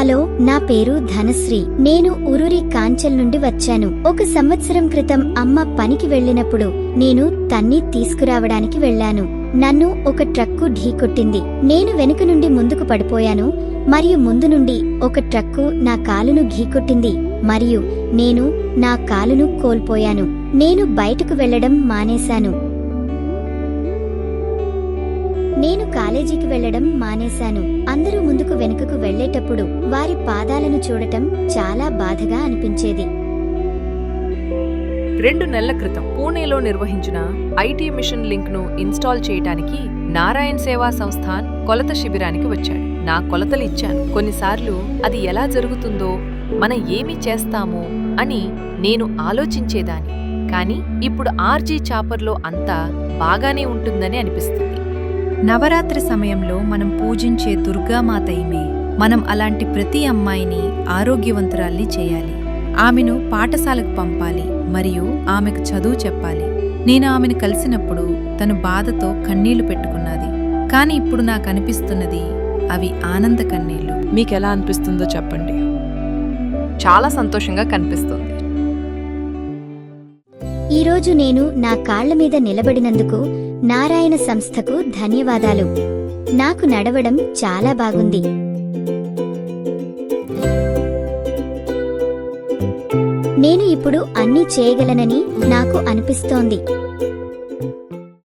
Hello, నా పేరు ధనశ్రీ. నేను ఉరూరి కాంచెల్ నుండి వచ్చాను. 1 సంవత్సరం క్రితం అమ్మ పనికి వెళ్ళినప్పుడు నేను తన్ని తీసుకురావడానికి వెళ్లాను. నన్ను ఒక ట్రక్కు ఢీకొట్టింది. నేను వెనుక నుండి ముందుకు పడిపోయాను మరియు ముందు నుండి ఒక ట్రక్కు నా కాలును ఢీకొట్టింది మరియు నేను నా కాలును కోల్పోయాను. నేను బయటకు వెళ్లడం మానేశాను. నేను కాలేజీకి వెళ్లడం మానేశాను. అందరూ ముందుకు వెనుకకు వెళ్లేటప్పుడు వారి పాదాలను చూడటం చాలా బాధగా అనిపించేది. 2 నెలల క్రితం పూణేలో నిర్వహించిన ఐటీ మిషన్ లింక్ ను ఇన్స్టాల్ చేయడానికి నారాయణ్ సేవా సంస్థాన్ కొలత శిబిరానికి వచ్చాడు. నా కొలతలు ఇచ్చాను. కొన్నిసార్లు అది ఎలా జరుగుతుందో, మనం ఏమి చేస్తామో అని నేను ఆలోచించేదాన్ని. కానీ ఇప్పుడు ఆర్జీ చాపర్లో అంతా బాగానే ఉంటుందని అనిపిస్తుంది. నవరాత్రి సమయంలో మనం పూజించే దుర్గామాత ఈమె. మనం అలాంటి ప్రతి అమ్మాయిని ఆరోగ్యవంతురాల్ని చేయాలి. ఆమెను పాఠశాలకు పంపాలి మరియు ఆమెకు చదువు చెప్పాలి. నేను ఆమెను కలిసినప్పుడు తను బాధతో కన్నీళ్లు పెట్టుకున్నది. కాని ఇప్పుడు నాకు అనిపిస్తున్నది అవి ఆనంద కన్నీళ్లు. మీకెలా అనిపిస్తుందో చెప్పండి. చాలా సంతోషంగా కనిపిస్తుంది. ఈరోజు నేను నా కాళ్ల మీద నిలబడినందుకు నారాయణ సంస్థకు ధన్యవాదాలు. నాకు నడవడం చాలా బాగుంది. నేను ఇప్పుడు అన్నీ చేయగలనని నాకు అనిపిస్తోంది.